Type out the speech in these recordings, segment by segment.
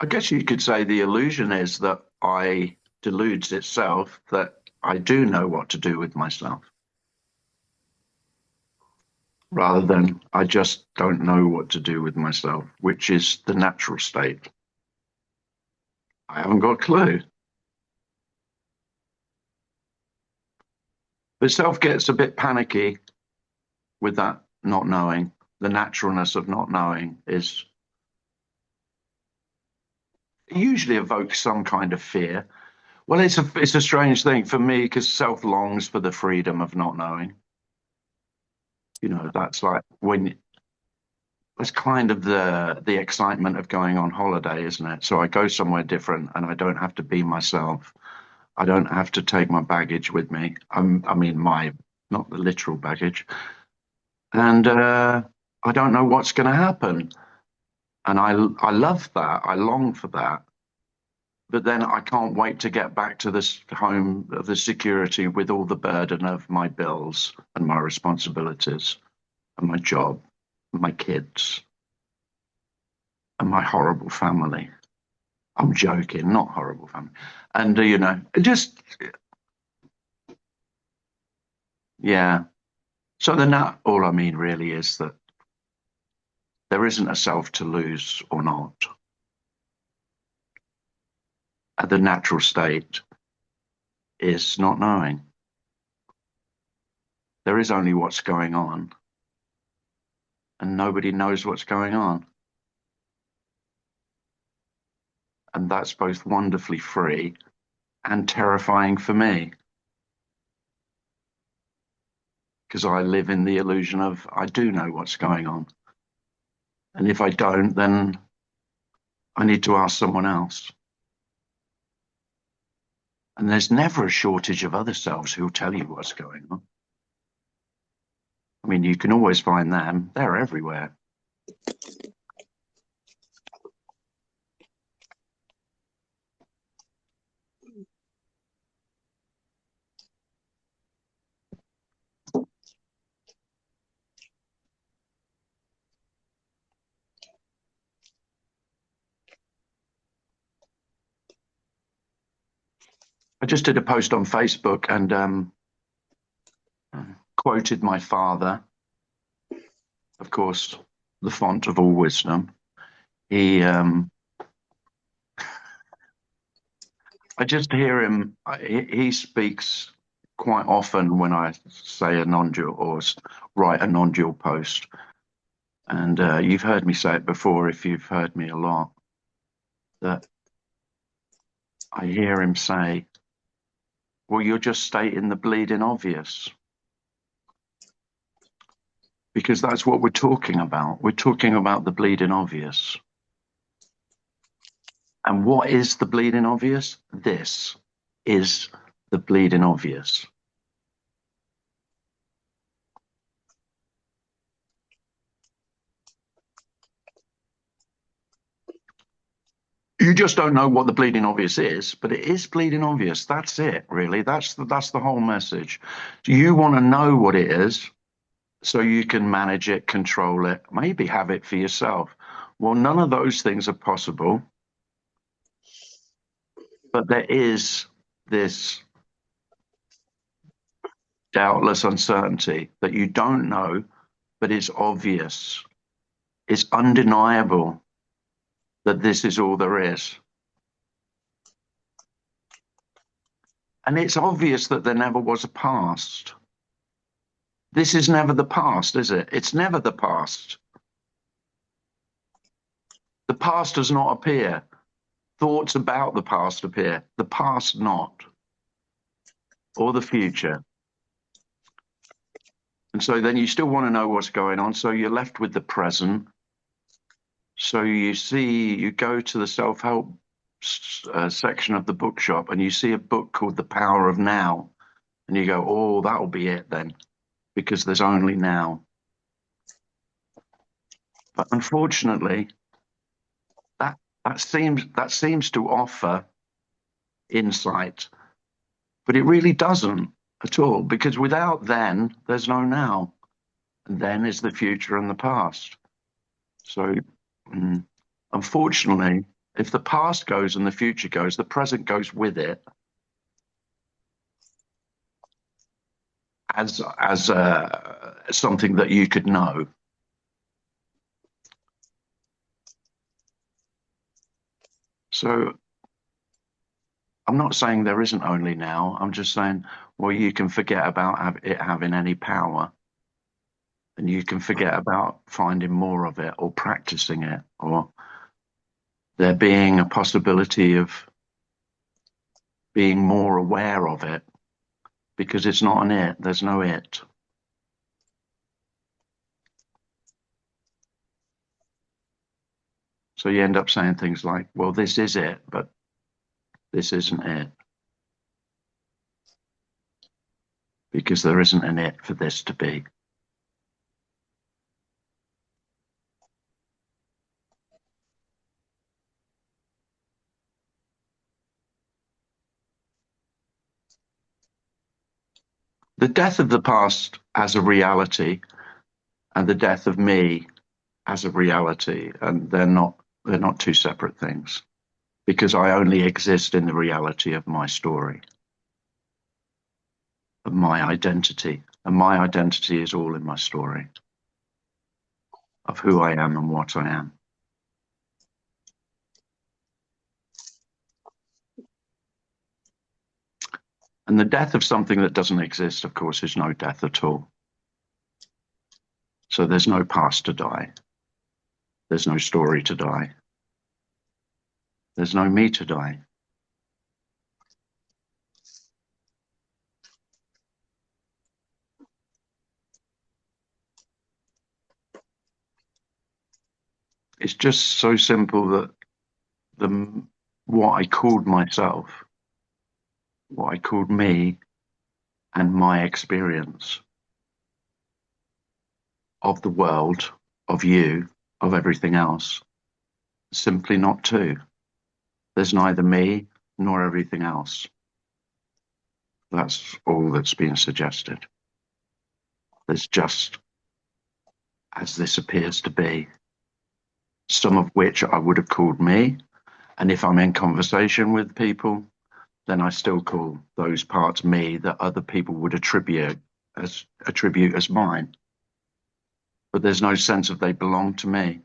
I guess you could say the illusion is that I deludes itself that I do know what to do with myself, rather than I just don't know what to do with myself, which is the natural state. I haven't got a clue. But self gets a bit panicky with that not knowing. The naturalness of not knowing is usually evokes some kind of fear. Well, it's a strange thing for me because self longs for the freedom of not knowing. That's like when it's kind of the excitement of going on holiday, isn't it? So I go somewhere different and I don't have to be myself. I don't have to take my baggage with me. I mean, my not the literal baggage, and I don't know what's going to happen. And I love that. I long for that. But then I can't wait to get back to this home of the security with all the burden of my bills and my responsibilities and my job, and my kids, and my horrible family. I'm joking, not horrible family. And, just, yeah. So then that, all I mean really is that there isn't a self to lose or not. And the natural state is not knowing. There is only what's going on, and nobody knows what's going on. And that's both wonderfully free and terrifying for me because I live in the illusion of I do know what's going on. And if I don't, then I need to ask someone else. And there's never a shortage of other selves who'll tell you what's going on. I mean, you can always find them, they're everywhere. I just did a post on Facebook and quoted my father, of course, the font of all wisdom. I just hear him. He speaks quite often when I say a non-dual or write a non-dual post. And you've heard me say it before if you've heard me a lot, that I hear him say, well, you're just stating the bleeding obvious. Because that's what we're talking about. We're talking about the bleeding obvious. And what is the bleeding obvious? This is the bleeding obvious. You just don't know what the bleeding obvious is, but it is bleeding obvious. That's it, really. That's the whole message. You want to know what it is so you can manage it, control it, maybe have it for yourself. Well, none of those things are possible. But there is this doubtless uncertainty that you don't know, but it's obvious. It's undeniable that this is all there is. And it's obvious that there never was a past. This is never the past, is it? It's never the past. The past does not appear. Thoughts about the past appear. The past not. Or the future. And so then you still want to know what's going on. So you're left with the present. So you go to the self-help section of the bookshop and you see a book called The Power of Now. And you go, oh, that'll be it then, because there's only now. But unfortunately, that seems to offer insight, but it really doesn't at all, because without then, there's no now. And then is the future and the past. So unfortunately, If the past goes and the future goes, the present goes with it as something that you could know. So I'm not saying there isn't only now. I'm just saying, well, you can forget about it having any power, and you can forget about finding more of it or practicing it, or there being a possibility of being more aware of it, because it's not an it. There's no it. So you end up saying things like, well, this is it, but this isn't it. Because there isn't an it for this to be. The death of the past as a reality and the death of me as a reality, and they're not two separate things, because I only exist in the reality of my story, of my identity, and my identity is all in my story of who I am and what I am. And the death of something that doesn't exist, of course, is no death at all. So there's no past to die. There's no story to die. There's no me to die. It's just so simple that the what I called myself, what I called me, and my experience of the world, of you, of everything else, simply not two. There's neither me nor everything else. That's all that's being suggested. There's just as this appears to be, some of which I would have called me. And if I'm in conversation with people, then I still call those parts me that other people would attribute as mine. But there's no sense of they belong to me.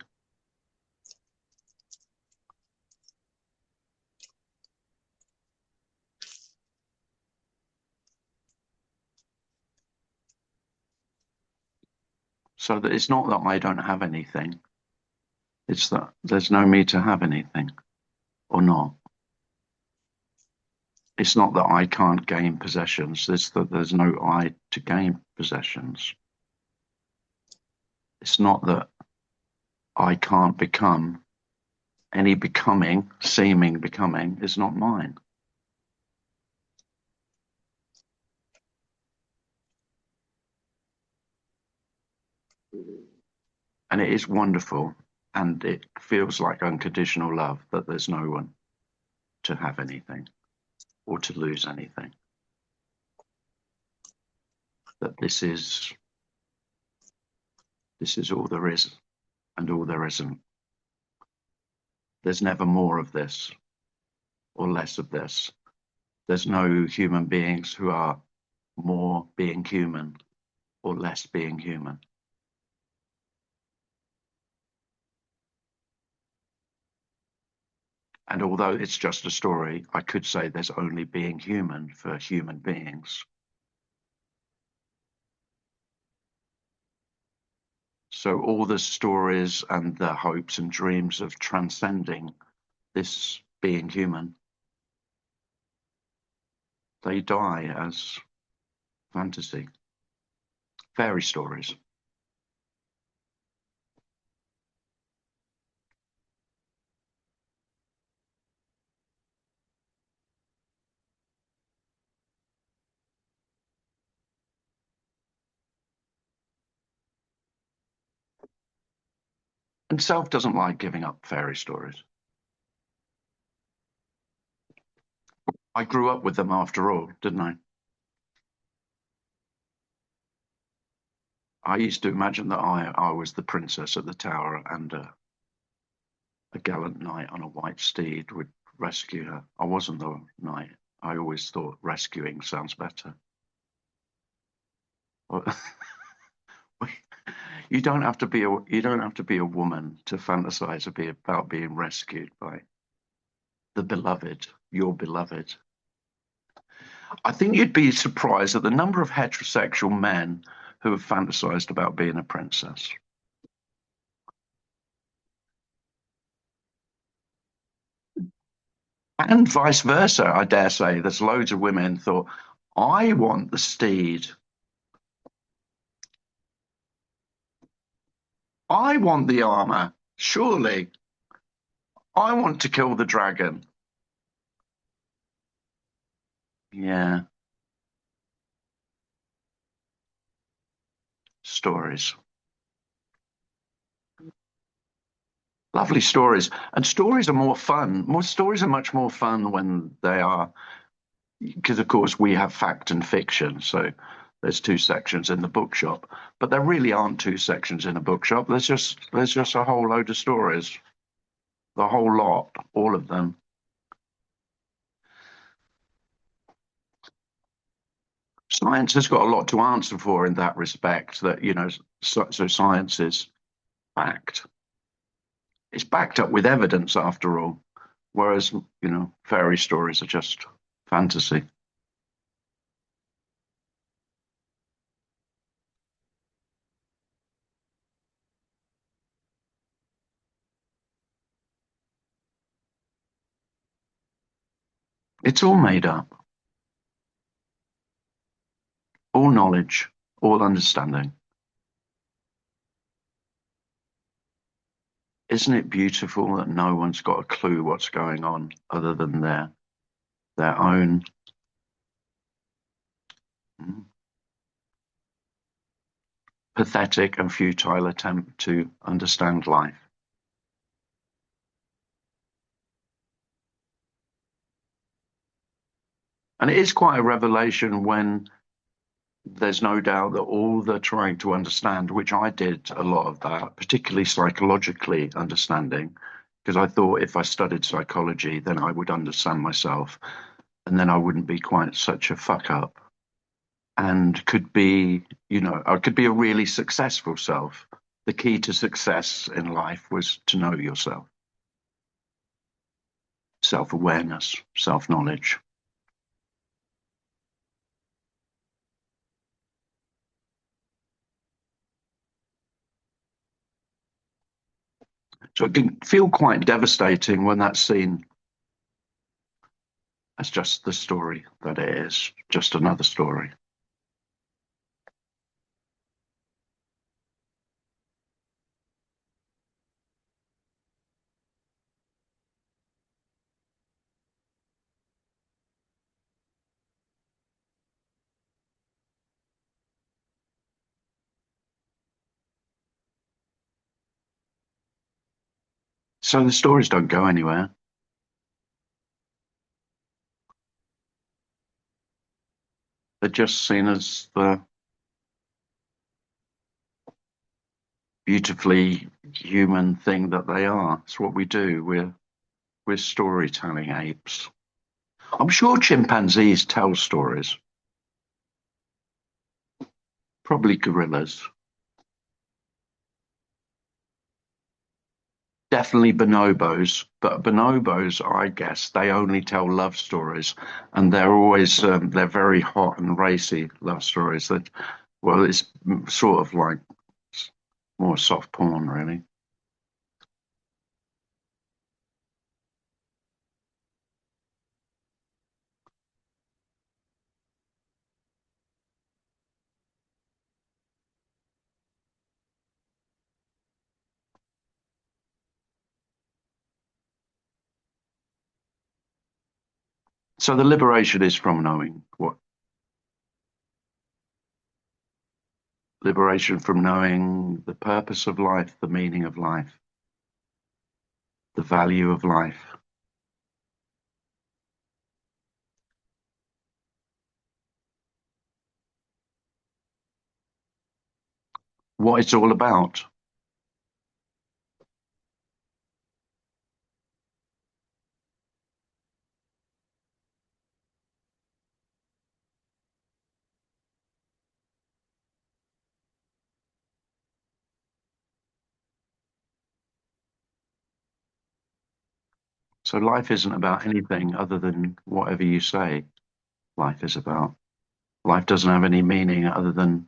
So that it's not that I don't have anything. It's that there's no me to have anything or not. It's not that I can't gain possessions. It's that there's no I to gain possessions. It's not that I can't become. Any becoming, seeming becoming, is not mine. And it is wonderful, and it feels like unconditional love that there's no one to have anything or to lose anything. That this is all there is and all there isn't. There's never more of this or less of this. There's no human beings who are more being human or less being human. And although it's just a story, I could say there's only being human for human beings. So all the stories and the hopes and dreams of transcending this being human, they die as fantasy, fairy stories. And self doesn't like giving up fairy stories. I grew up with them after all, didn't I? I used to imagine that I was the princess at the tower, and a gallant knight on a white steed would rescue her. I wasn't the knight. I always thought rescuing sounds better. You don't have to be a woman to fantasize about being rescued by the beloved, your beloved. I think you'd be surprised at the number of heterosexual men who have fantasized about being a princess. And vice versa, I dare say. There's loads of women thought, I want the steed. I want the armor. Surely. I want to kill the dragon. Yeah. Stories. Lovely stories. And stories are more fun. More stories are much more fun when they are, because of course we have fact and fiction. So there's two sections in the bookshop, but there really aren't two sections in a bookshop. There's just a whole load of stories. The whole lot, all of them. Science has got a lot to answer for in that respect, that, so science is fact. It's backed up with evidence after all, whereas, fairy stories are just fantasy. It's all made up, all knowledge, all understanding. Isn't it beautiful that no one's got a clue what's going on other than their own mm, pathetic and futile attempt to understand life? And it is quite a revelation when there's no doubt that all they're trying to understand, which I did a lot of that, particularly psychologically understanding, because I thought if I studied psychology, then I would understand myself and then I wouldn't be quite such a fuck up and I could be a really successful self. The key to success in life was to know yourself, self awareness, self knowledge. So it can feel quite devastating when that's seen as just the story that it is, just another story. So the stories don't go anywhere. They're just seen as the beautifully human thing that they are. It's what we do. We're storytelling apes. I'm sure chimpanzees tell stories, probably gorillas. Definitely bonobos, but bonobos, I guess, they only tell love stories, and they're very hot and racy love stories. That, well, it's sort of like more soft porn, really. So the liberation is from knowing what liberation from knowing the purpose of life, the meaning of life, the value of life, what it's all about. So life isn't about anything other than whatever you say life is about. Life doesn't have any meaning other than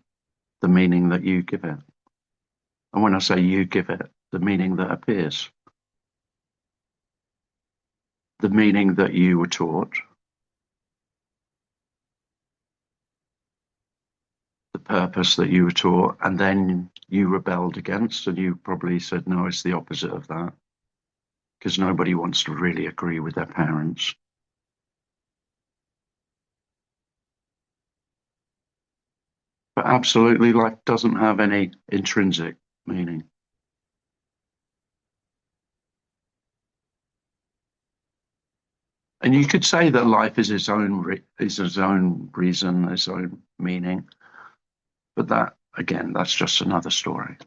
the meaning that you give it. And when I say you give it, the meaning that appears, the meaning that you were taught, the purpose that you were taught, and then you rebelled against, and you probably said, no, it's the opposite of that, because nobody wants to really agree with their parents. But absolutely, life doesn't have any intrinsic meaning. And you could say that life is its own reason, its own meaning. But that, again, that's just another story.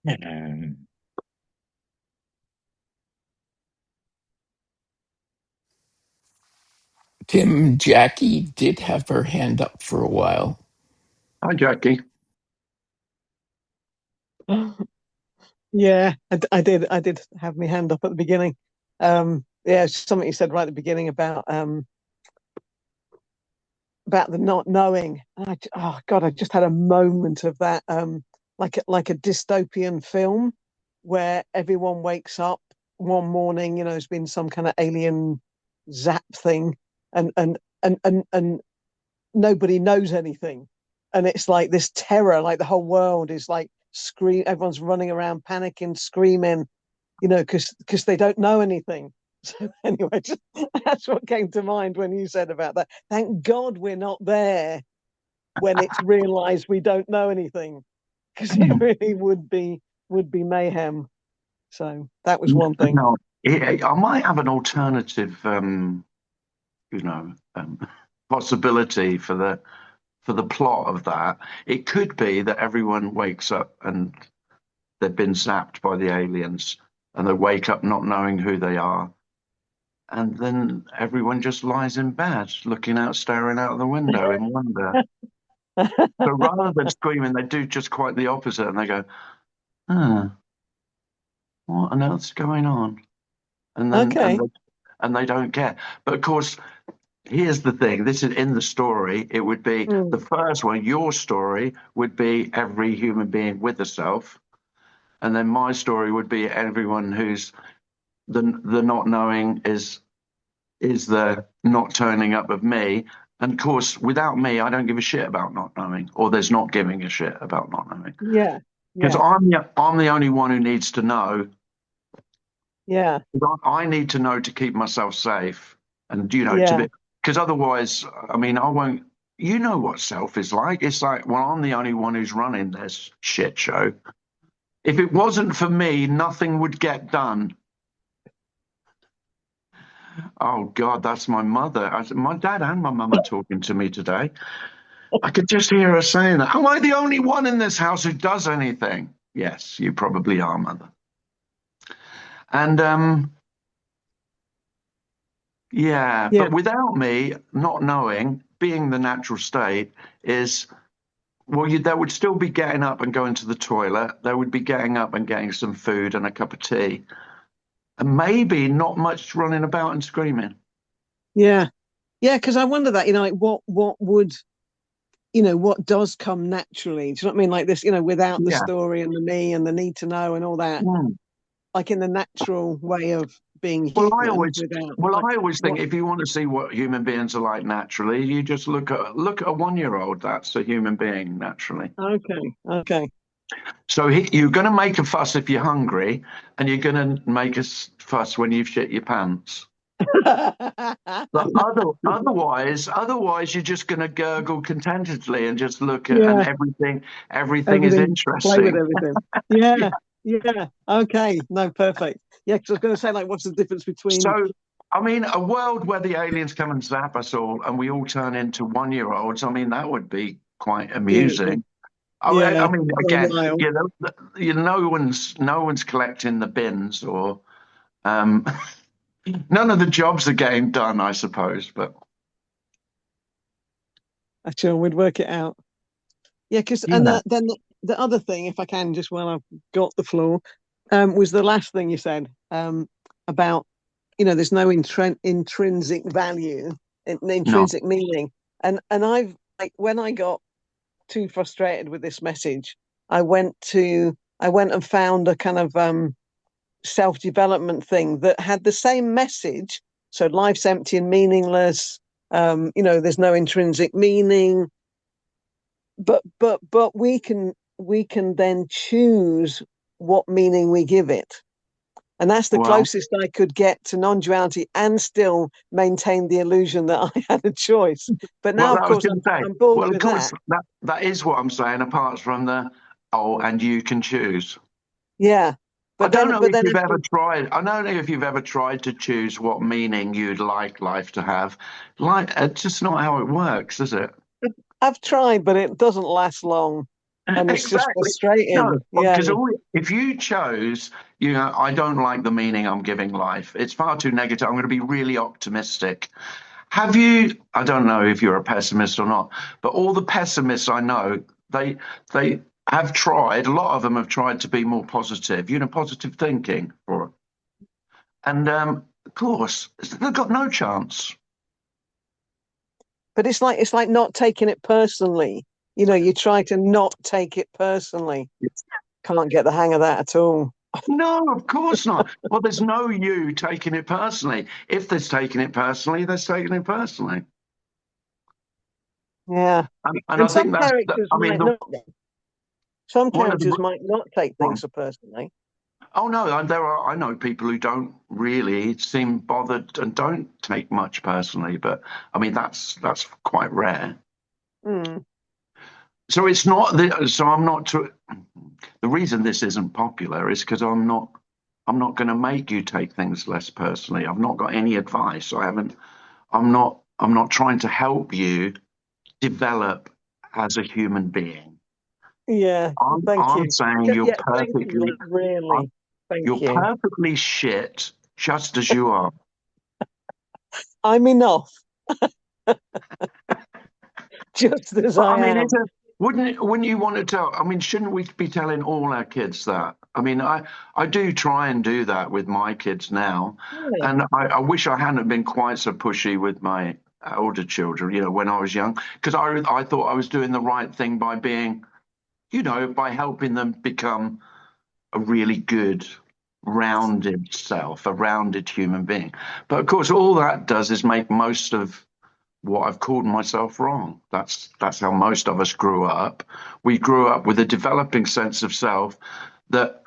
Yeah. Tim, Jackie did have her hand up for a while. Hi, Jackie. Yeah, I did have my hand up at the beginning. Yeah, something you said right at the beginning about the not knowing. Oh God, I just had a moment of that, like a dystopian film where everyone wakes up one morning, there's been some kind of alien zap thing, and nobody knows anything, and it's like this terror, like the whole world is like everyone's running around panicking, screaming, because they don't know anything. So anyway, that's what came to mind when you said about that. Thank God we're not there when it's realized we don't know anything, because it really would be mayhem. So that was one thing. No, I might have an alternative, you know, possibility for the plot of that. It could be that everyone wakes up and they've been zapped by the aliens, and they wake up not knowing who they are, and then everyone just lies in bed, looking out, staring out the window in wonder. But rather than screaming, they do just quite the opposite, and they go, "Ah, what on earth's going on?" And then Okay. and they don't care. But of course, here's the thing. This is in the story. It would be the first one. Your story would be every human being with a self, and then my story would be everyone who's the not knowing is the not turning up of me. And of course, without me, I don't give a shit about not knowing, or there's not giving a shit about not knowing. Yeah. Because Yeah. I'm the only one who needs to know. Yeah. I need to know to keep myself safe, and to Yeah. be, because otherwise, I mean, I won't. You know what self is like. It's like, well, I'm the only one who's running this shit show. If it wasn't for me, nothing would get done. Oh God, that's my mother. My dad and my mum are talking to me today. I could just hear her saying that. Am I the only one in this house who does anything? Yes, you probably are, mother. And yeah, Yeah. but without me not knowing, being the natural state is, well, they would still be getting up and going to the toilet. They would be getting up and getting some food and a cup of tea, and maybe not much running about and screaming. Yeah. Yeah. Because I wonder that, like what would, what does come naturally? Do you know what I mean? Like this, without the Yeah. story and the me and the need to know and all that, Mm. like in the natural way of being Well, human without like I always think what? if you want to see what human beings are like naturally, you just look at a 1-year-old. That's a human being naturally. Okay, okay. So you're going to make a fuss if you're hungry, and you're going to make a fuss when you've shit your pants. But otherwise, you're just going to gurgle contentedly and just look at, and Yeah, everything is everything, play with interesting. everything. Yeah, yeah. Okay, no, perfect. Yeah, because I was going to say, like, what's the difference between? So, I mean, a world where the aliens come and zap us all, and we all turn into 1-year-olds. I mean, that would be quite Beautiful. amusing. I Yeah, mean, for a again, while. no one's collecting the bins, or um, none of the jobs are getting done, I suppose. But Actually, we'd work it out. Yeah, because and yeah, then the other thing, if I can, just while I've got the floor, was the last thing you said about there's no intrinsic value, no, intrinsic meaning, and I've like when I got too frustrated with this message, I went and found a kind of self development thing that had the same message. So life's empty and meaningless. There's no intrinsic meaning, but we can then choose what meaning we give it. And that's the well, closest I could get to non-duality and still maintain the illusion that I had a choice. But now, well, of that was course, going to say. I'm bored Well, of with course, that. that is what I'm saying. Apart from and you can choose. Yeah. I But don't then, know but if then you've ever after tried. I don't know if you've ever tried to choose what meaning you'd like life to have. Like, it's just not how it works, is it? I've tried, but it doesn't last long, and it's just Exactly. No, frustrating. Yeah. because if you chose, I don't like the meaning I'm giving life. It's far too negative. I'm going to be really optimistic. Have you? I don't know if you're a pessimist or not, but all the pessimists I know, they have tried. A lot of them have tried to be more positive. Positive thinking for it. And of course, they've got no chance. But it's like not taking it personally. You try to not take it personally. Can't get the hang of that at all. No, of course not. Well, there's no you taking it personally. If there's taking it personally, there's taking it personally. Yeah. And I And some think characters I mean, might not. Some one of characters the, might not take go things on. so personally. Oh no, I know people who don't really seem bothered and don't take much personally, but I mean, that's quite rare. Mm. So it's not so I'm not the reason this isn't popular is because I'm not going to make you take things less personally. I've not got any advice. I'm not trying to help you develop as a human being. Yeah. Thank I'm you. saying Yeah. Thank you. Like, I'm- really. you're Thank you. perfectly shit just as you are. I'm enough, just as But I I mean, am. wouldn't you want to tell? I mean, shouldn't we be telling all our kids that? I mean, I do try and do that with my kids now, Yeah. and I wish I hadn't been quite so pushy with my older children, when I was young, because I thought I was doing the right thing by being, by helping them become a really good, rounded self, a rounded human being. But of course, all that does is make most of what I've called myself wrong. That's how most of us grew up. We grew up with a developing sense of self that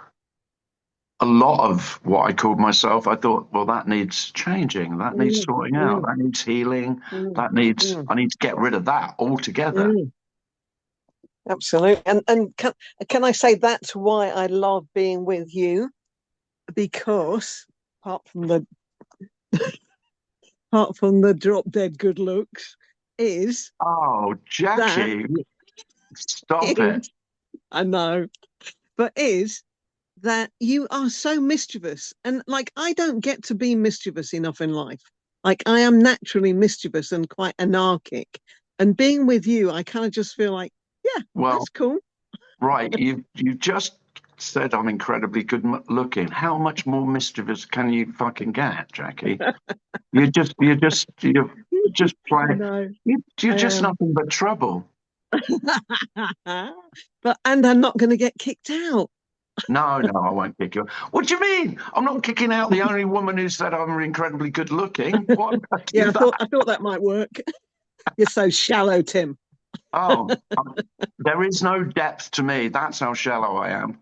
a lot of what I called myself, I thought, well, that needs changing, that needs Mm, sorting out, mm, that needs healing, mm, mm, I need to get rid of that altogether. mm. Absolutely. And can I say that's why I love being with you? Because apart from the apart from the drop dead good looks, is Oh, that Jackie, stop it. is I know, but is that you are so mischievous. And like, I don't get to be mischievous enough in life. Like, I am naturally mischievous and quite anarchic. And being with you, I kind of just feel like, yeah, Well, that's cool. right, you just said I'm incredibly good looking. How much more mischievous can you fucking get, Jackie? You're just I playing. know, You're I just am. nothing but trouble. But, and I'm not going to get kicked out. No, no, I won't kick you. What do you mean? I'm not kicking out the only woman who said I'm incredibly good looking. Why would I do Yeah, that? I thought that might work. You're so shallow, Tim. Oh, there is no depth to me. That's how shallow I am.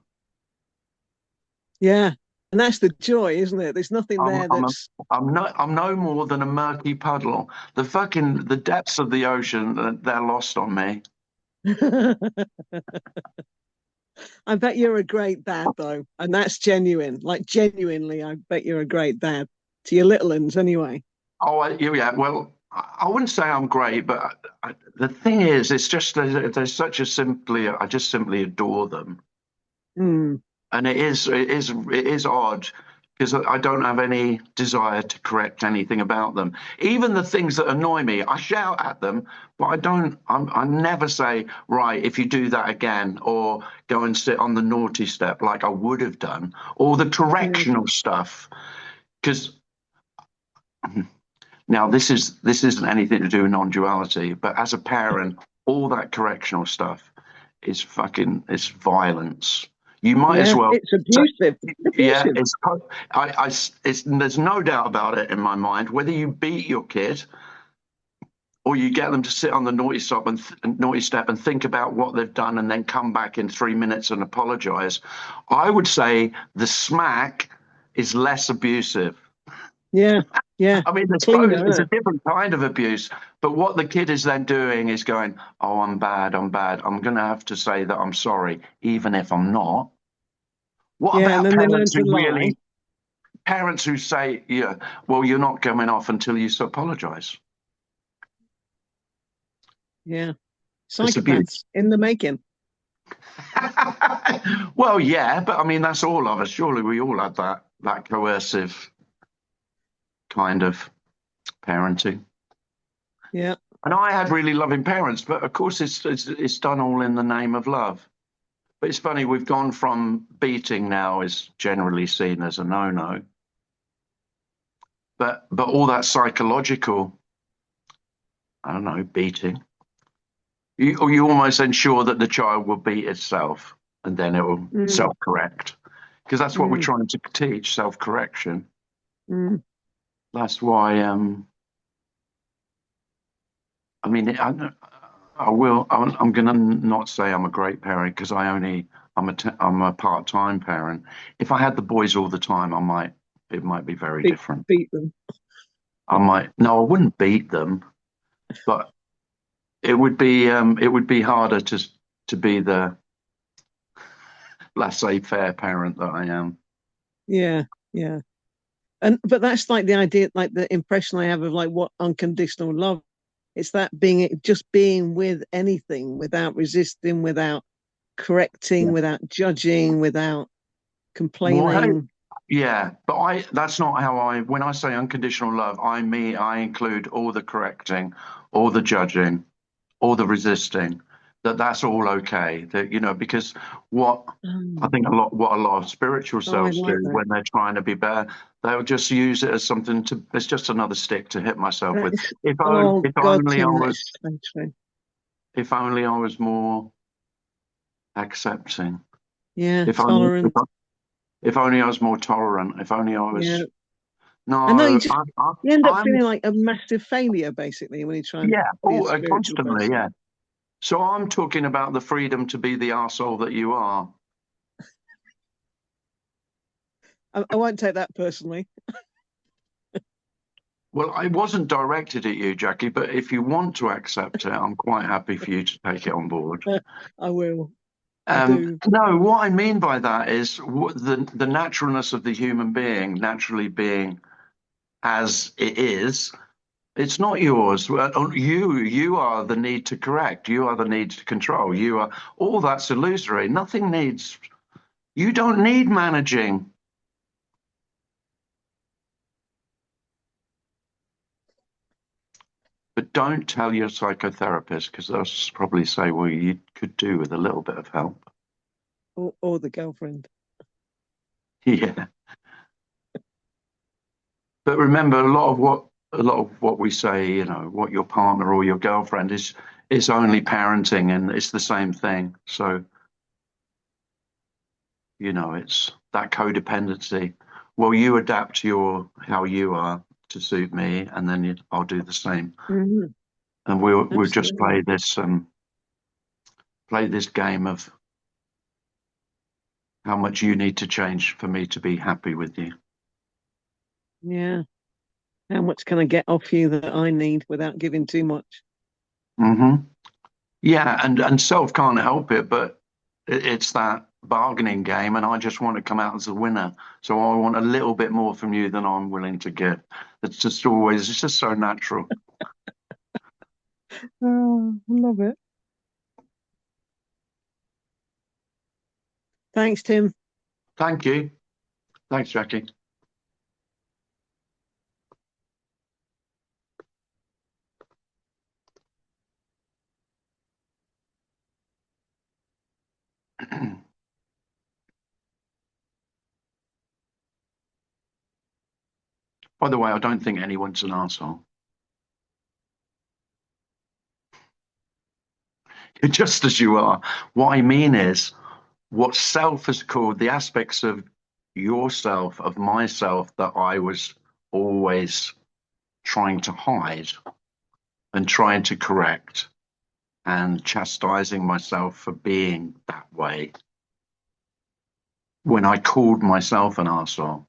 Yeah. And that's the joy, isn't it? There's nothing I'm there I'm a, that's I'm no more than a murky puddle. The depths of the ocean, they're lost on me. I bet you're a great dad though. And that's genuine. Like genuinely, I bet you're a great dad. To your little ones anyway. Oh, yeah. Well, I wouldn't say I'm great, but the thing is, it's just there's such a simply. I just simply adore them, Mm, and it is odd because I don't have any desire to correct anything about them. Even the things that annoy me, I shout at them, but I don't. I never say, right, if you do that again, or go and sit on the naughty step like I would have done, or the yeah. correctional stuff, because. Now, this isn't anything to do with non-duality, but as a parent, all that correctional stuff is fucking it's violence. You might as Yeah. well. It's So, abusive. yeah, Abusive. it's there's no doubt about it in my mind. Whether you beat your kid or you get them to sit on the naughty step and think about what they've done and then come back in 3 minutes and apologize, I would say the smack is less abusive. Yeah. Yeah. I mean, I suppose Cleaner, it's isn't a it? different kind of abuse, but what the kid is then doing is going, "Oh, I'm bad, I'm bad. I'm going to have to say that I'm sorry, even if I'm not." What Yeah. And about then they learn parents to who lie. really, parents who say, "Yeah, well, you're not coming off until you apologize." Yeah. It's abuse. Psychopaths in the making. Well, yeah, but I mean, that's all of us. Surely we all have that coercive kind of parenting. Yeah. And I had really loving parents, but of course, it's done all in the name of love. But it's funny, we've gone from beating now is generally seen as a no-no, but all that psychological, I don't know, beating, you almost ensure that the child will beat itself and then it will Mm, self-correct because that's what we're mm, trying to teach, self-correction. mm. That's why, I mean, I will, I'm going to not say I'm a great parent because I'm a part-time parent. If I had the boys all the time, it might be very different. Beat them. No, I wouldn't beat them, but it would be harder to be the laissez-faire parent that I am. Yeah. Yeah. And but that's like the idea, like the impression I have of like what unconditional love. It's that just being with anything without resisting, without correcting, Yeah. without judging, without Well, complaining. yeah, but that's not how when I say unconditional love, I include all the correcting, all the judging, all the resisting, that's all okay. Because what I Oh, think what a lot of spiritual oh, I selves do like that. when they're trying to be better, they'll just use it as something it's just another stick to hit myself with. That's oh If God, only I Tim, was, that's so true. if only I was more accepting. Yeah, If only, tolerant. if only I was more tolerant. If only I Yeah, was. I know. No, You end up I'm. feeling like a massive failure basically when you try and Yeah. be a Oh, spiritual constantly. person. Yeah. So I'm talking about the freedom to be the arsehole that you are. I won't take that personally. Well, I wasn't directed at you, Jackie, but if you want to accept it, I'm quite happy for you to take it on board. I will. I do. No, what I mean by that is the naturalness of the human being, naturally being as it is, it's not yours. You are the need to correct. You are the need to control. You are all that's illusory. Nothing needs. You don't need managing. But don't tell your psychotherapist because they'll probably say, well, you could do with a little bit of help. Or the girlfriend. Yeah. But remember, a lot of what we say, what your partner or your girlfriend is only parenting and it's the same thing. So, It's that codependency. Well, you adapt how you are to suit me, and then I'll do the same. Mhm. And we'll just Absolutely. play this game of how much you need to change for me to be happy with you. Yeah. How much can I get off you that I need without giving too much? Hmm. Yeah, and self can't help it, but it's that bargaining game, and I just want to come out as a winner. So I want a little bit more from you than I'm willing to give. It's just so natural. Oh, I love it. Thanks, Tim. Thank you. Thanks, Jackie. By the way, I don't think anyone's an arsehole. You're just as you are. What I mean is, what self is called, the aspects of yourself, of myself, that I was always trying to hide and trying to correct and chastising myself for being that way when I called myself an arsehole.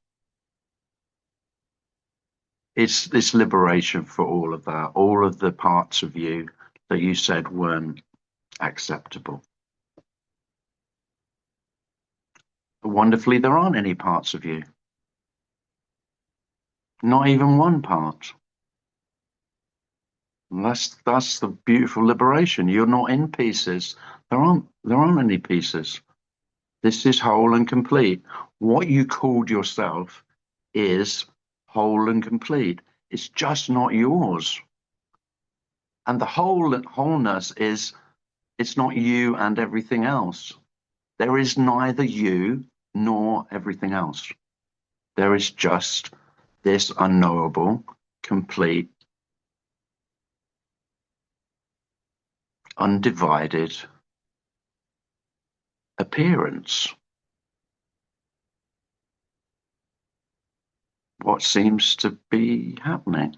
It's this liberation for all of that, all of the parts of you that you said weren't acceptable. Wonderfully, there aren't any parts of you, not even one part. And that's the beautiful liberation. You're not in pieces. There aren't any pieces. This is whole and complete. What you called yourself is whole and complete. It's just not yours. And the wholeness is it's not you and everything else. There is neither you nor everything else. There is just this unknowable, complete, undivided appearance. What seems to be happening?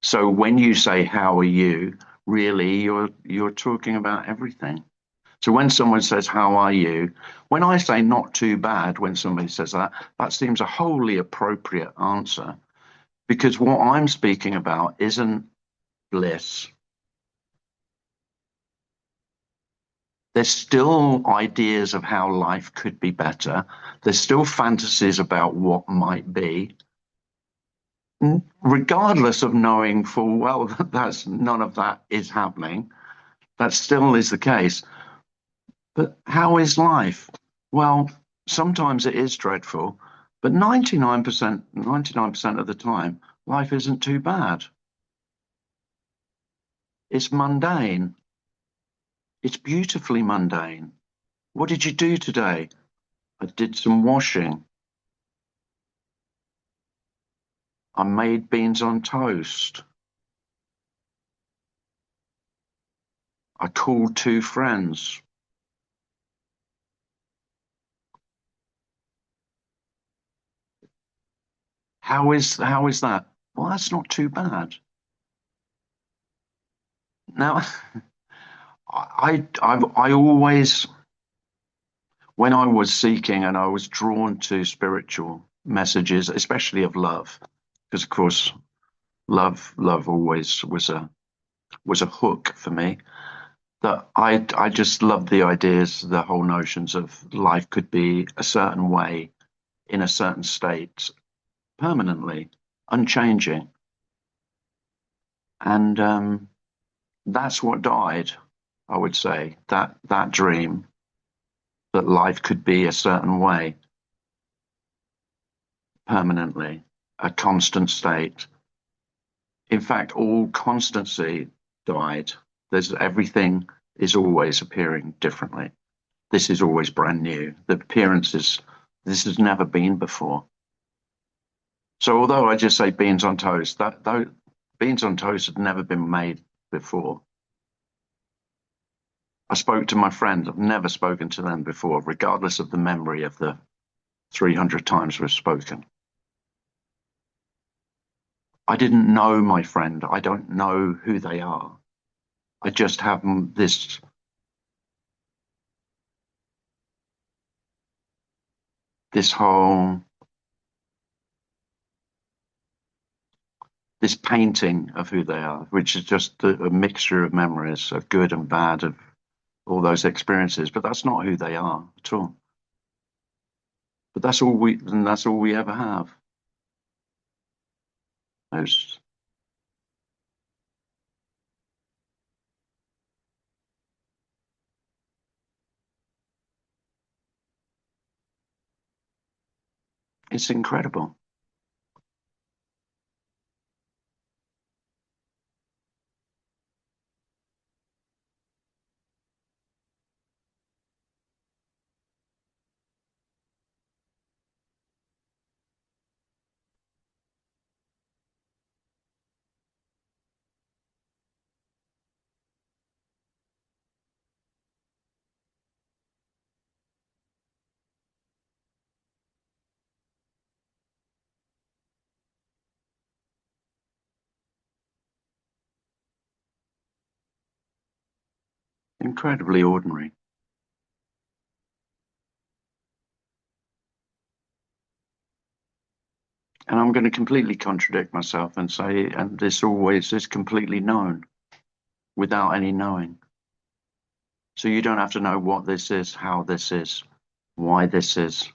So when you say, how are you? Really, you're talking about everything. So when someone says, how are you? When I say not too bad, when somebody says that, that seems a wholly appropriate answer because what I'm speaking about isn't bliss. There's still ideas of how life could be better. There's still fantasies about what might be, regardless of knowing full well that none of that is happening. That still is the case. But how is life? Well, sometimes it is dreadful, but 99% of the time, life isn't too bad. It's mundane. It's beautifully mundane. What did you do today? I did some washing. I made beans on toast. I called two friends. How is that? Well, that's not too bad. Now, I always, when I was seeking and I was drawn to spiritual messages, especially of love, because of course, love always was a hook for me. That I just loved the ideas, the whole notions of life could be a certain way in a certain state permanently, unchanging, and that's what died. I would say that dream that life could be a certain way permanently, a constant state. In fact, all constancy died. There's everything is always appearing differently. This is always brand new. The appearances, this has never been before. So although I just say beans on toast, that beans on toast had never been made before. I spoke to my friends. I've never spoken to them before, regardless of the memory of the 300 times we've spoken. I didn't know my friend. I don't know who they are. I just have this whole painting of who they are, which is just a mixture of memories of good and bad, of all those experiences. But that's not who they are at all. But that's all we ever have. Those, it's incredible. Incredibly ordinary. And I'm going to completely contradict myself and say, and this always is completely known without any knowing. So you don't have to know what this is, how this is, why this is,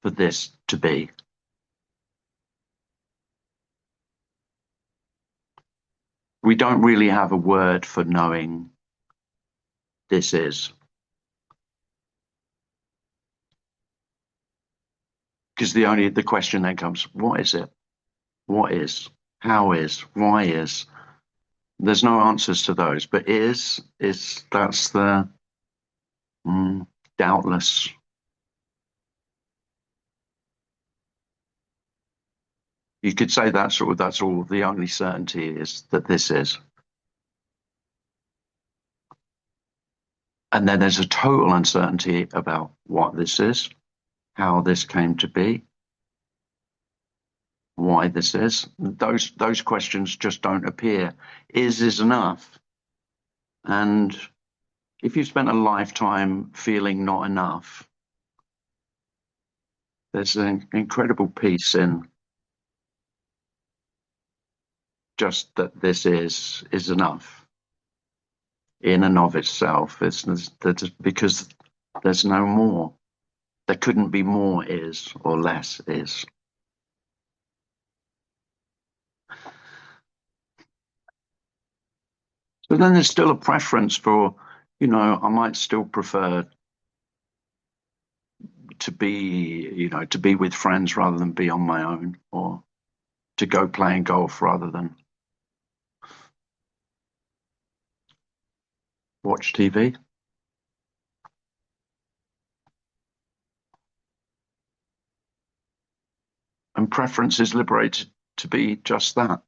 for this to be. We don't really have a word for knowing this is. Because the question then comes, what is it? What is? How is? Why is? There's no answers to those, but that's the doubtless. You could say that's all the only certainty is that this is. And then there's a total uncertainty about what this is, how this came to be, why this is. Those questions just don't appear. Is enough. And if you've spent a lifetime feeling not enough, there's an incredible peace in just that this is enough in and of itself. It's because there's no more. There couldn't be more is or less is. So then there's still a preference for, I might still prefer to be with friends rather than be on my own, or to go playing golf rather than watch TV. And preference is liberated to be just that.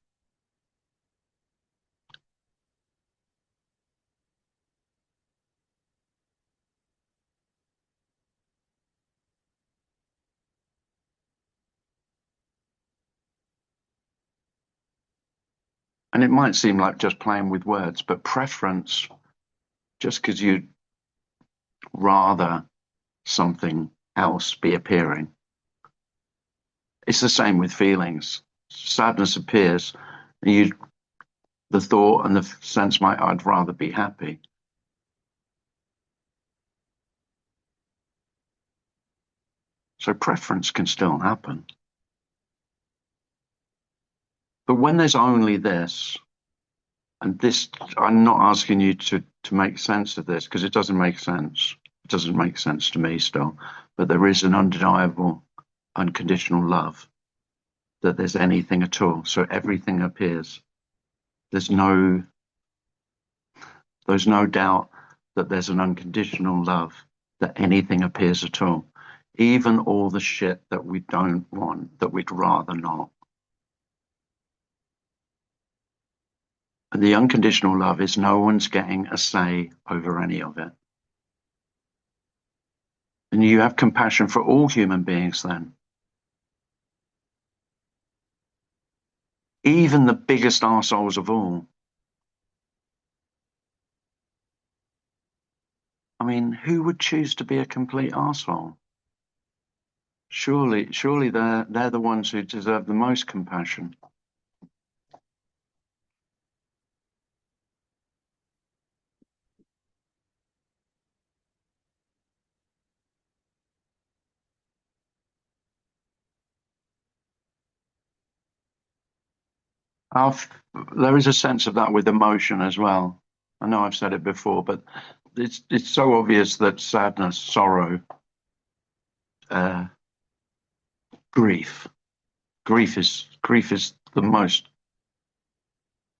And it might seem like just playing with words, but preference, just because you'd rather something else be appearing, it's the same with feelings. Sadness appears, and the thought and the sense might, I'd rather be happy. So preference can still happen. But when there's only this, and this, I'm not asking you to make sense of this because it doesn't make sense. It doesn't make sense to me still. But there is an undeniable, unconditional love, that there's anything at all. So everything appears. There's no doubt that there's an unconditional love, that anything appears at all. Even all the shit that we don't want, that we'd rather not. The unconditional love is no one's getting a say over any of it. And you have compassion for all human beings then. Even the biggest arseholes of all. I mean, who would choose to be a complete arsehole? Surely they're the ones who deserve the most compassion. There is a sense of that with emotion as well. I know I've said it before, but it's so obvious that sadness, sorrow, uh, grief, grief is the most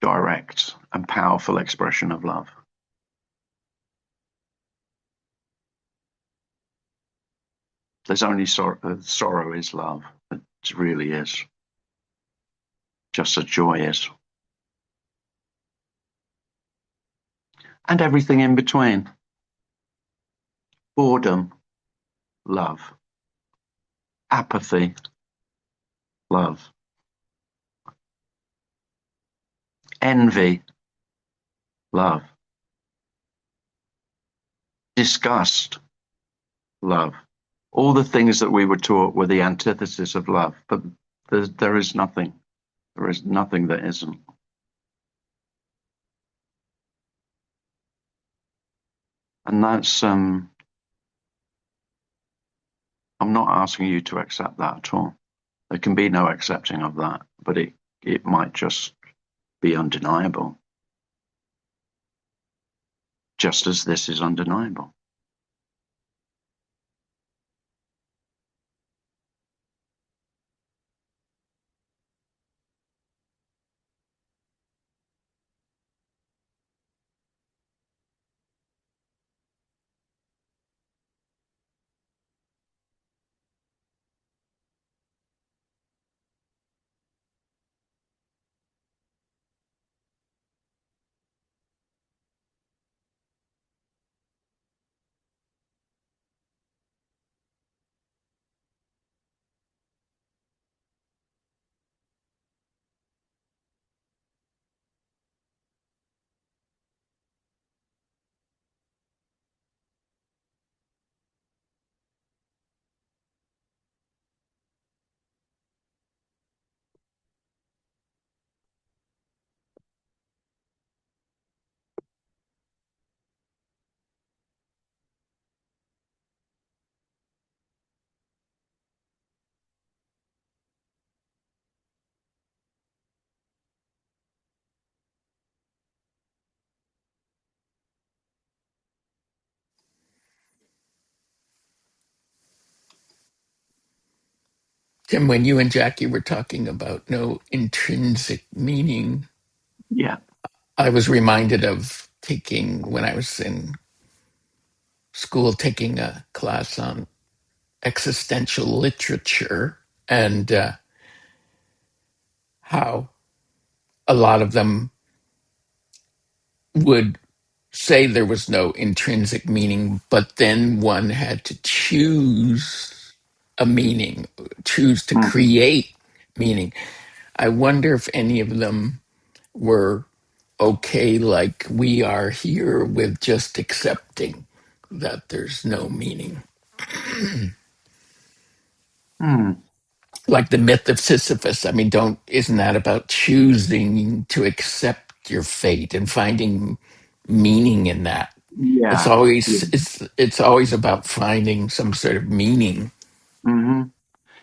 direct and powerful expression of love. There's only sorrow is love. It really is. Just as joy is. And everything in between. Boredom, love. Apathy, love. Envy, love. Disgust, love. All the things that we were taught were the antithesis of love, but there is nothing. There is nothing that isn't. And that's, I'm not asking you to accept that at all. There can be no accepting of that, but it might just be undeniable. Just as this is undeniable. Tim, when you and Jackie were talking about no intrinsic meaning, Yeah. I was reminded of when I was in school, taking a class on existential literature and how a lot of them would say there was no intrinsic meaning, but then one had to choose a meaning, choose to Mm-hmm. create meaning. I wonder if any of them were okay, like we are here, with just accepting that there's no meaning. Mm. Like the myth of Sisyphus. I mean, isn't that about choosing to accept your fate and finding meaning in that? It's Yeah. Yeah. always it's always about finding some sort of meaning. Mm-hmm.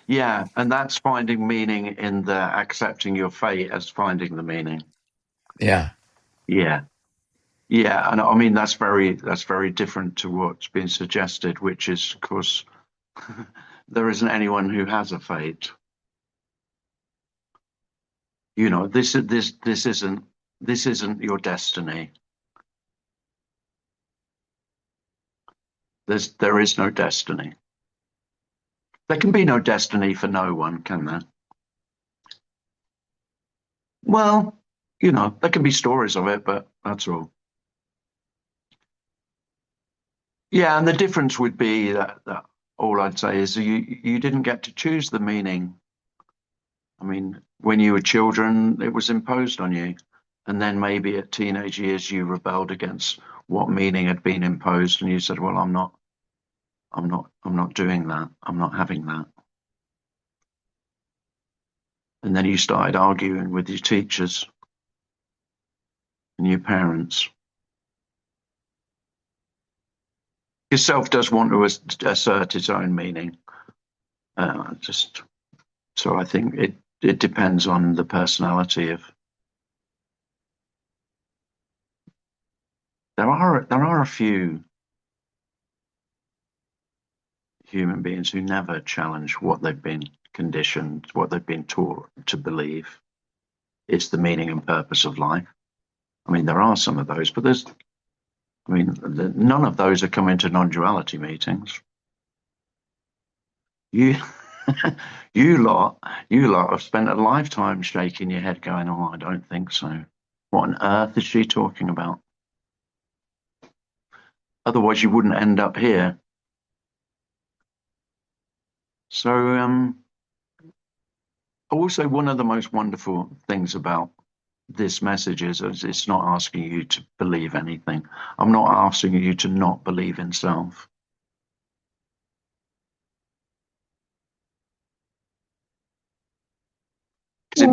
Yeah, and that's finding meaning in the accepting your fate as finding the meaning. Yeah. Yeah. Yeah, and I mean that's very different to what's been suggested, which is, of course, there isn't anyone who has a fate. You know, this isn't your destiny. There is no destiny. There can be no destiny for no one, can there? Well, there can be stories of it, but that's all. Yeah, and the difference would be that all I'd say is you didn't get to choose the meaning. I mean, when you were children, it was imposed on you. And then maybe at teenage years, you rebelled against what meaning had been imposed, and you said, well, I'm not doing that. I'm not having that. And then you started arguing with your teachers and your parents. Yourself does want to assert its own meaning. So I think it depends on the personality of. There are a few human beings who never challenge what they've been conditioned, what they've been taught to believe is the meaning and purpose of life. I mean, there are some of those, but none of those are coming to non-duality meetings. You, you lot have spent a lifetime shaking your head, going, "Oh, I don't think so. What on earth is she talking about?" Otherwise, you wouldn't end up here. So, also one of the most wonderful things about this message is it's not asking you to believe anything. I'm not asking you to not believe in self. Because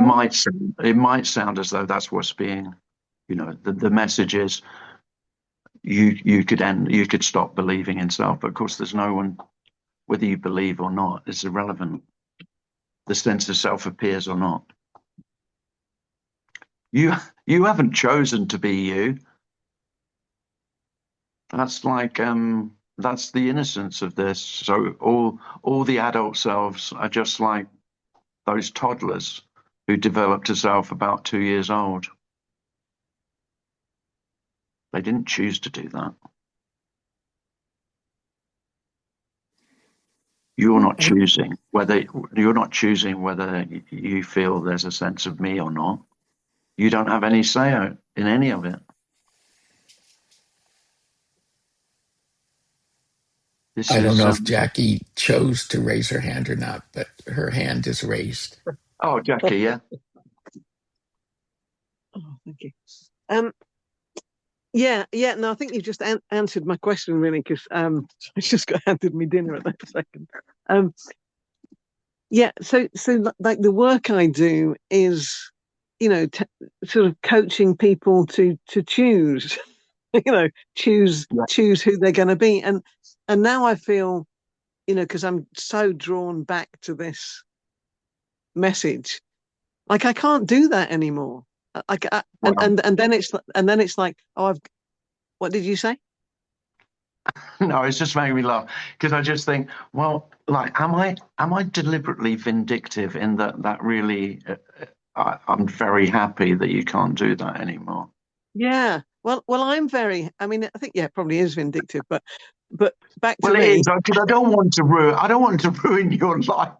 it might sound as though that's what's being, the message is you could stop believing in self, but of course there's no one, whether you believe or not, it's irrelevant. The sense of self appears or not. You haven't chosen to be you. That's that's the innocence of this. So all the adult selves are just like those toddlers who developed a self about 2 years old. They didn't choose to do that. You're not choosing whether you feel there's a sense of me or not. You don't have any say in any of it. I don't know if Jackie chose to raise her hand or not, but her hand is raised. Oh, Jackie, yeah. Oh, thank you. Yeah. No, I think you've just answered my question really, because I just got handed me dinner at that second. Yeah, so like the work I do is, sort of coaching people to choose, choose who they're going to be, and now I feel, because I'm so drawn back to this message, like I can't do that anymore. Like, and then it's like, oh, what did you say? No, it's just making me laugh because I just think, well, like, am I deliberately vindictive in that really? I'm very happy that you can't do that anymore. Yeah. Well, I'm very. I mean, I think yeah, it probably is vindictive, but back to Well, it me. is because I don't want to ruin. I don't want to ruin your life,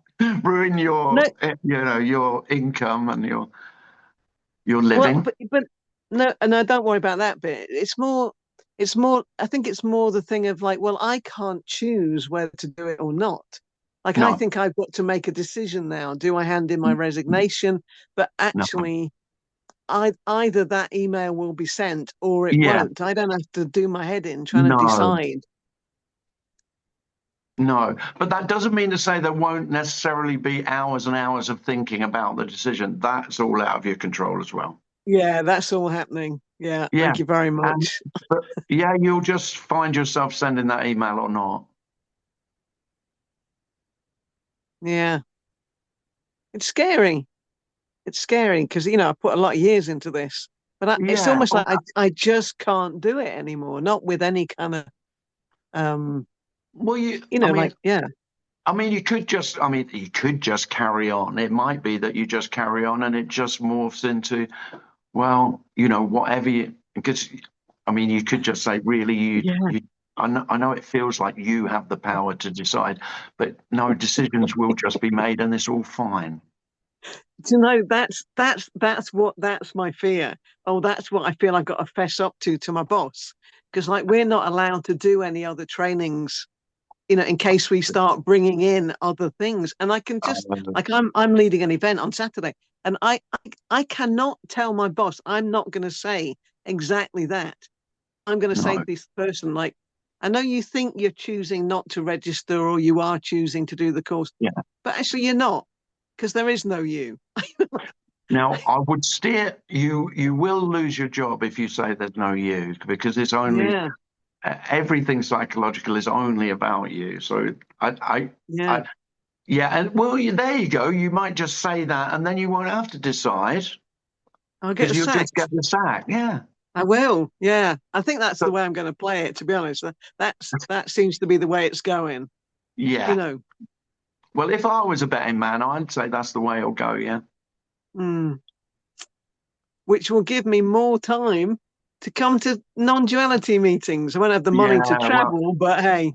ruin No, your income and your well, living. but no, and I don't worry about that bit. It's more. I think it's more the thing of like, well, I can't choose whether to do it or not. Like, I No, think I've got to make a decision now. Do I hand in my resignation? But no, actually, either that email will be sent or it yeah, won't. I don't have to do my head in trying to no, decide. no. But that doesn't mean to say there won't necessarily be hours and hours of thinking about the decision. That's all out of your control as well. Yeah, that's all happening. Yeah, Yeah, thank you very and much. but yeah, you'll just find yourself sending that email or not. Yeah, it's scary. It's scary because I put a lot of years into this, but it's Yeah. almost like I just can't do it anymore. Not with any kind of um, Well, like yeah, you could just carry on. It might be that you just carry on and it just morphs into, well, whatever because, you could just say, really, yeah, I know it feels like you have the power to decide, but no, decisions will just be made and it's all fine. Do you know, that's my fear. Oh, that's what I feel I've got to fess up to my boss. Because like we're not allowed to do any other trainings, in case we start bringing in other things. And I can just Uh, like I'm leading an event on Saturday, and I cannot tell my boss I'm not going to say exactly that. I'm going to say no, to this person, like, I know you think you're choosing not to register or you are choosing to do the course, yeah. but actually you're not, because there is no you. Now, I would steer you. You will lose your job if you say there's no you, because it's only Yeah, everything psychological is only about you. So yeah. yeah, and well, there you go. You might just say that, and then you won't have to decide I'll get because you'll just sacked. get the sack. Yeah. I will. Yeah. I think that's So, the way I'm going to play it, to be honest. That seems to be the way it's going, you yeah. know. Well, if I was a betting man, I'd say that's the way it'll go. Yeah. Mm. Which will give me more time to come to non-duality meetings. I won't have the money to Yeah. Well, travel, but hey,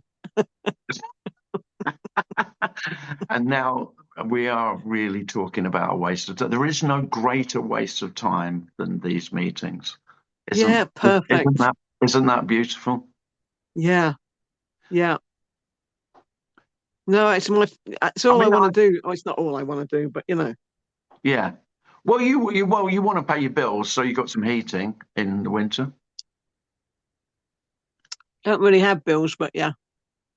and now we are really talking about a waste of time. There is no greater waste of time than these meetings. yeah, Isn't perfect. that beautiful? Yeah, yeah. No, it's I all I mean, want to do. Oh, it's not all I want to do, but yeah. Well, you want to pay your bills, so you got some heating in the winter. don't really have bills, but yeah,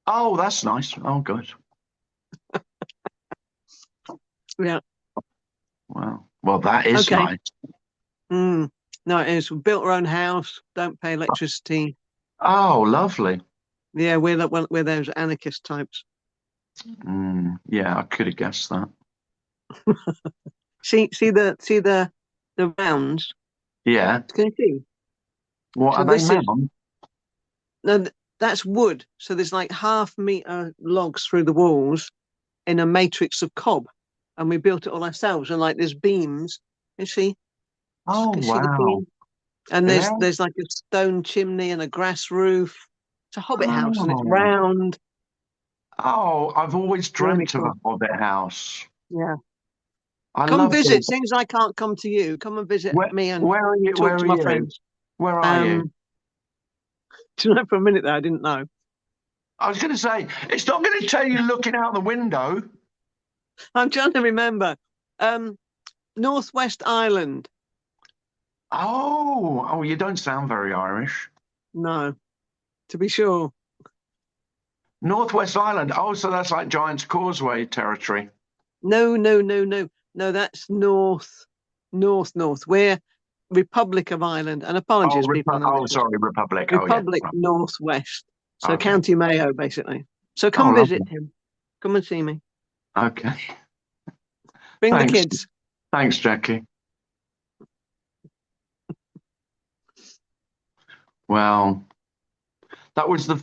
Oh, that's nice. Oh, good. yeah. Wow. Well, that is Okay. nice. Mm. No, it is. We built our own house. Don't pay electricity. Oh, lovely. Yeah, we're those anarchist types. Yeah, I could have guessed that. See the rounds. Yeah. Can you see? What So are they this is made? no, that's wood. So there's like half-meter logs through the walls in a matrix of cob, and we built it all ourselves. And like there's beams. You see? Oh, Can you see the wow. beam? And Yeah. there's like a stone chimney and a grass roof. It's a hobbit house, and it's Oh. round. Oh, I've always Really dreamt of a cool. Hobbit house. Yeah. I Come love visit. those. Seems I can't come to you. Come and visit Where, me and where are you? talk Where to are my you? friends. Where are you? Um, do you know, for a minute there, I didn't know. I was going to say, it's not going to tell you looking out the window. I'm trying to remember. Um, Northwest Island. Oh, you don't sound very Irish. No, to be sure. Northwest Island. Oh, so that's like Giant's Causeway territory. No, no, no, no, no. That's north. We're Republic of Ireland. And Oh, apologies, people on the messages. sorry, Republic. Oh, yeah. Republic Northwest. So Okay. County Mayo, basically. So Oh, come visit lovely. him. Come and see me. Okay. Bring the Thanks. kids. Thanks, Jackie. Well, that was the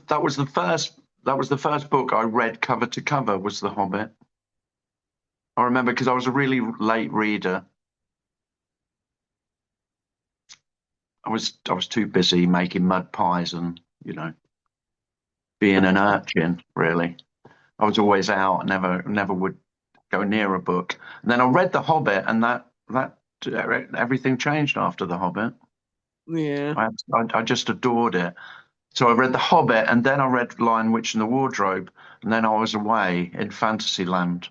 first book I read cover to cover was The Hobbit. I remember because I was a really late reader. I was too busy making mud pies and, being an urchin, really. I was always out, never would go near a book. And then I read The Hobbit, and that everything changed after The Hobbit. Yeah. I just adored it. So I read The Hobbit, and then I read Lion, Witch, and the Wardrobe, and then I was away in Fantasyland.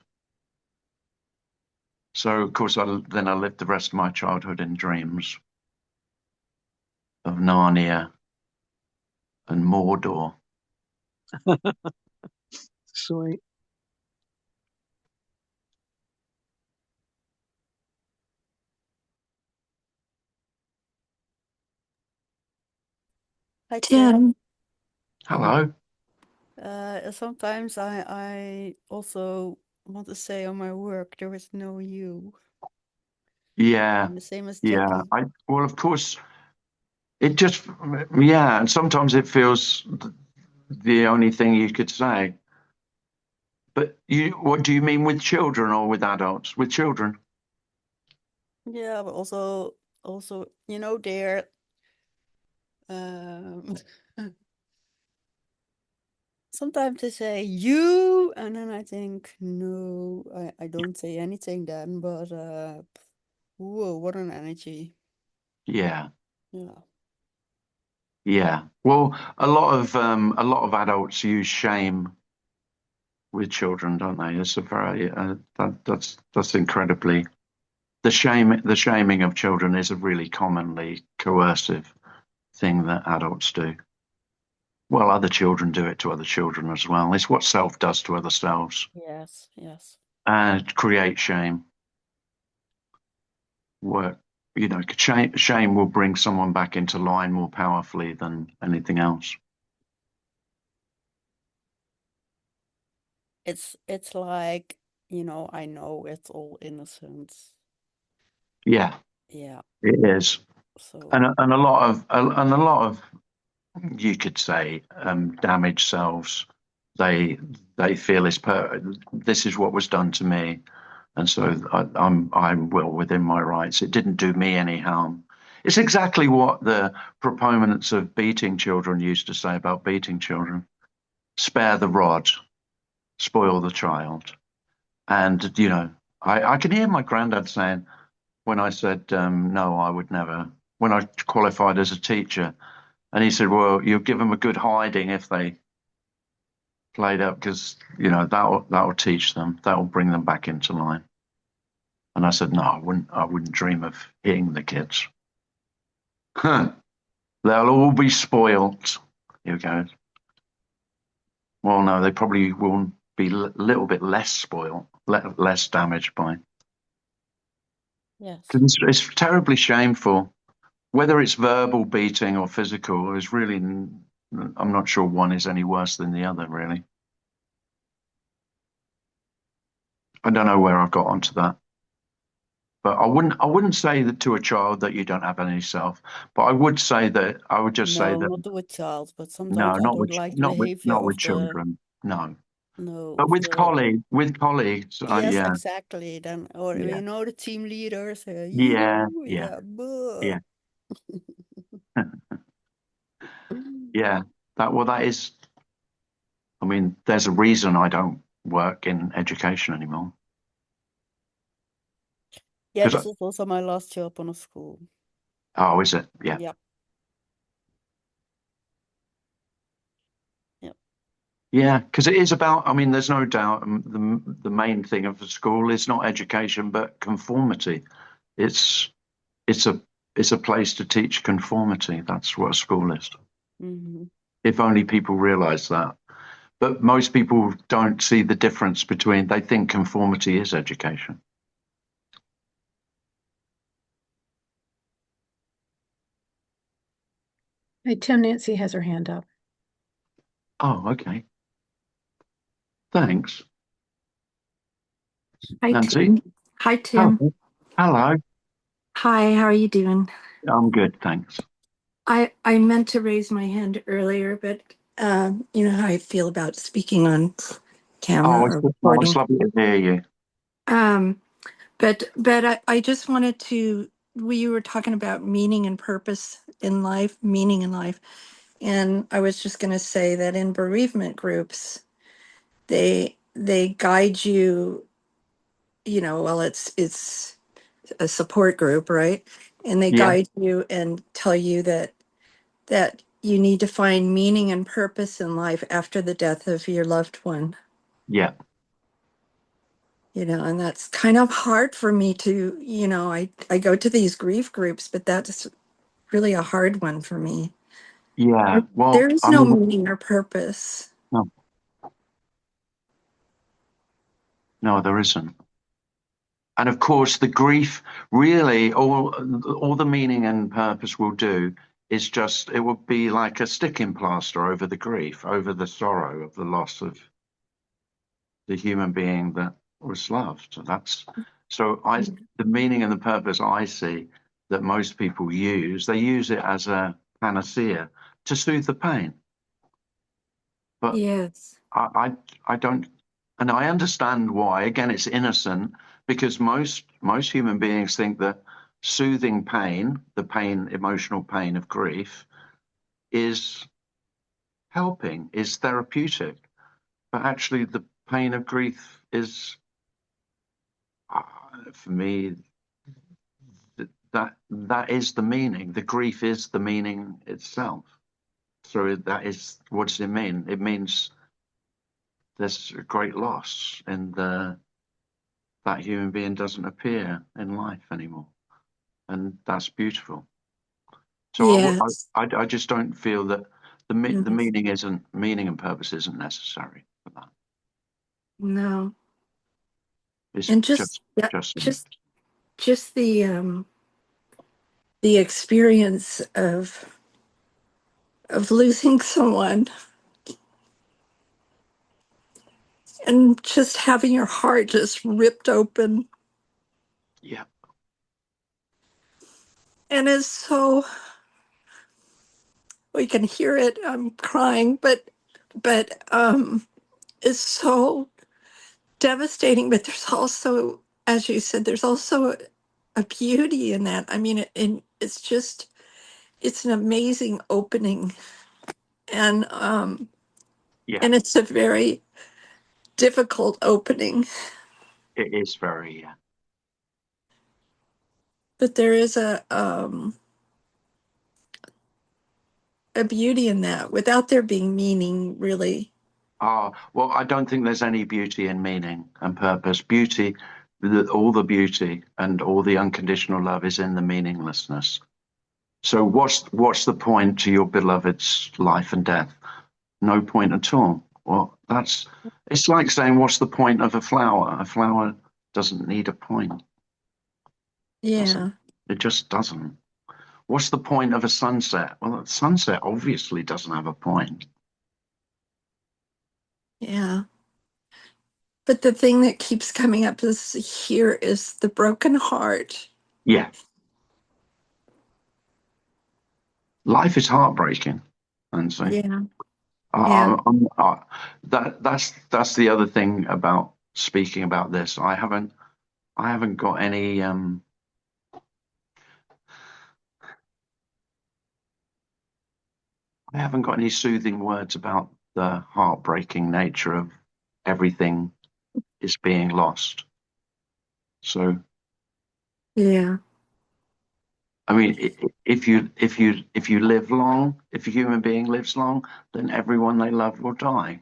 So of course, then I lived the rest of my childhood in dreams of Narnia and Mordor. Sweet. Hi, Tim. Hello. Sometimes I also want to say on my work there is no you. Yeah, I'm the same as yeah. Jackie. Well, of course, it just, yeah, and sometimes it feels the only thing you could say. But what do you mean with children or with adults? With children? Yeah, but also they're um sometimes they say you, and then I think, no, I don't say anything then, but whoa, what an energy. Yeah. Yeah. Yeah. Well, a lot of adults use shame with children, don't they? It's a very that's incredibly the shaming of children is a really commonly coercive thing that adults do. Well, other children do it to other children as well. It's what self does to other selves Yes, yes. and create shame. Work, shame will bring someone back into line more powerfully than anything else. It's like, I know it's all innocence. Yeah, Yeah. it is, So and a lot of you could say damaged selves. They feel this is what was done to me, and so I'm well within my rights. It didn't do me any harm. It's exactly what the proponents of beating children used to say about beating children: spare the rod, spoil the child. And I can hear my granddad saying when I said no, I would never. When I qualified as a teacher, and he said, "Well, you'll give them a good hiding if they played up, because that'll teach them. That'll bring them back into line." And I said, "No, I wouldn't. I wouldn't dream of hitting the kids. They'll all be spoilt." He goes, "Well, no, they probably will be a little bit less spoiled, less damaged by." yes. Because it's terribly shameful. Whether it's verbal beating or physical is really, I'm not sure one is any worse than the other, really. I don't know where I've got onto that. But I wouldn't say that to a child that you don't have any self. But I would just say No, that not with child, but no, sometimes I don't like the behavior not with of the children. No. no But of with the colleagues, yes, yeah, exactly. Then or yeah, the team leaders, yeah, you, yeah, yeah, buh. yeah, yeah. That is. I mean, there's a reason I don't work in education anymore. Yeah, Because this is also my last job on a school. oh, is it? Yeah. Yep, yep. Yeah, because it is about, I mean, there's no doubt the main thing of the school is not education, but conformity. It's it's a it's a place to teach conformity. That's what a school is. Hmm. If only people realize that. But most people don't see the difference between, they think conformity is education. Hey, Tim, Nancy has her hand up. Oh, okay. Thanks, Hi, Nancy. Tim. Hi, Tim. Hello. Hello. Hi, how are you doing? I'm good, thanks. I meant to raise my hand earlier, but you know how I feel about speaking on camera Oh, or it's recording. lovely to hear you. Um, but I just wanted to, we were talking about meaning and purpose in life, meaning in life. And I was just going to say that in bereavement groups, they guide you, well, it's a support group, right? And they Yeah, guide you and tell you that you need to find meaning and purpose in life after the death of your loved one. yeah, And that's kind of hard for me to, I go to these grief groups, but that's really a hard one for me. yeah. There Well, is I no mean, meaning or purpose. no, no, there isn't. And of course, the grief really, all the meaning and purpose will do is just, it will be like a sticking plaster over the grief, over the sorrow of the loss of the human being that was loved. The meaning and the purpose I see that most people use, they use it as a panacea to soothe the pain. But Yes. I don't, and I understand why. Again, it's innocent because most human beings think that soothing pain, the pain, emotional pain of grief, is helping, is therapeutic. But actually, the pain of grief is, for me, that is the meaning. The grief is the meaning itself. So that is, what does it mean? It means there's a great loss in that human being doesn't appear in life anymore, and that's beautiful. So Yes. I just don't feel that the Yes. meaning and purpose isn't necessary for that. No. It's And just just yeah, just just the experience of losing someone and just having your heart just ripped open, yeah, and it's so, we can hear it, I'm crying, but it's so devastating. But there's also, as you said, there's also a beauty in that. I mean, it's just, it's an amazing opening, and yeah. and it's a very difficult opening, It is very, yeah. but there is a beauty in that without there being meaning, really. Well, I don't think there's any beauty in meaning and purpose. Beauty, all the beauty and all the unconditional love is in the meaninglessness. So what's the point to your beloved's life and death? No point at all. Well, it's like saying, what's the point of a flower? A flower doesn't need a point, does it? Yeah, It just doesn't. What's the point of a sunset? Well, a sunset obviously doesn't have a point. yeah. But the thing that keeps coming up is here is the broken heart. Yeah, life is heartbreaking, and so Yeah, yeah, that's the other thing about speaking about this. I haven't got any I haven't got any soothing words about the heartbreaking nature of everything is being lost. So, yeah. I mean, if you live long, if a human being lives long, then everyone they love will die,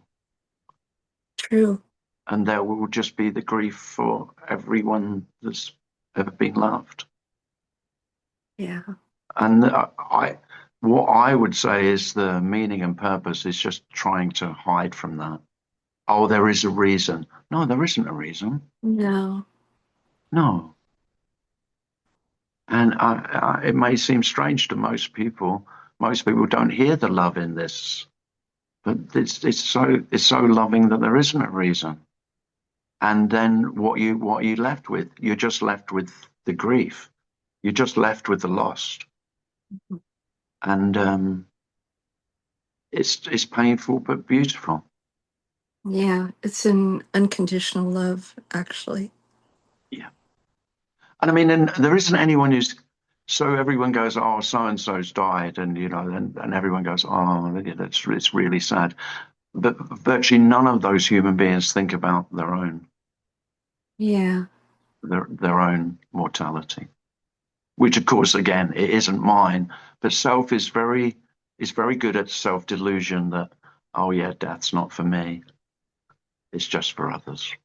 True. and there will just be the grief for everyone that's ever been loved. Yeah, And what I would say is the meaning and purpose is just trying to hide from that. Oh, there is a reason. No, there isn't a reason. no, No. And it may seem strange to most people. Most people don't hear the love in this, but it's so loving that there isn't a reason. And then what you left with, you're just left with the grief. You're just left with the lost, and it's painful but beautiful. yeah. It's an unconditional love, actually. Yeah. And I mean, and there isn't anyone who's so everyone goes, oh, so and so's died, and and everyone goes, oh, it's really sad. But virtually none of those human beings think about Yeah, their own mortality, which of course, again, it isn't mine. But self is very good at self delusion that, oh yeah, death's not for me; it's just for others.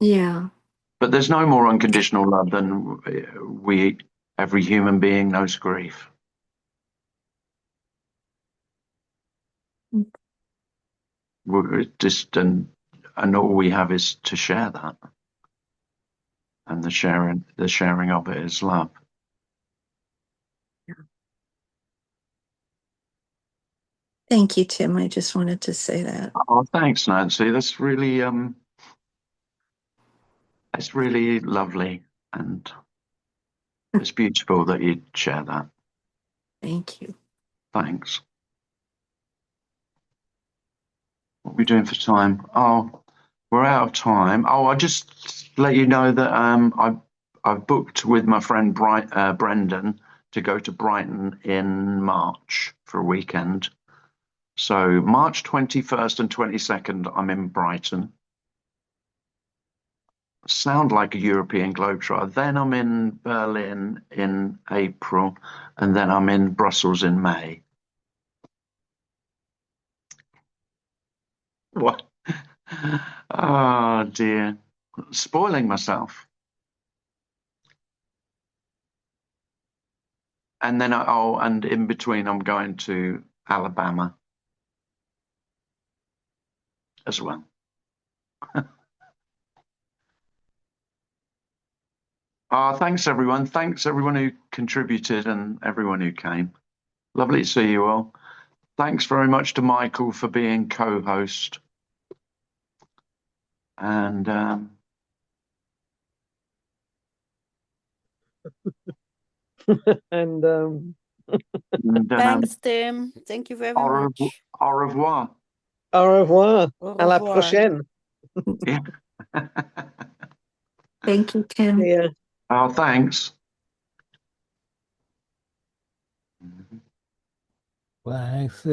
yeah. But there's no more unconditional love than every human being knows grief. We're just and all we have is to share that, and the sharing of it is love. Thank you, Tim. I just wanted to say that. Oh, thanks, Nancy. That's really lovely, and it's beautiful that you share that. Thank you. Thanks. What are we doing for time? Oh, we're out of time. Oh, I just let you know that I've booked with my friend Brendan to go to Brighton in March for a weekend. So March 21st and 22nd, I'm in Brighton. Sound like a European globetrotter. Then I'm in Berlin in April, and then I'm in Brussels in May. What? Oh dear. Spoiling myself. And then and in between I'm going to Alabama as well. Thanks everyone. Thanks everyone who contributed and everyone who came. Lovely to see you all. Thanks very much to Michael for being co-host. And And Thanks, Tim. Thank you very much. Au revoir. Au revoir. Au À la revoir. prochaine. Yeah. Thank you, Tim. Yeah. Oh, thanks. Thanks.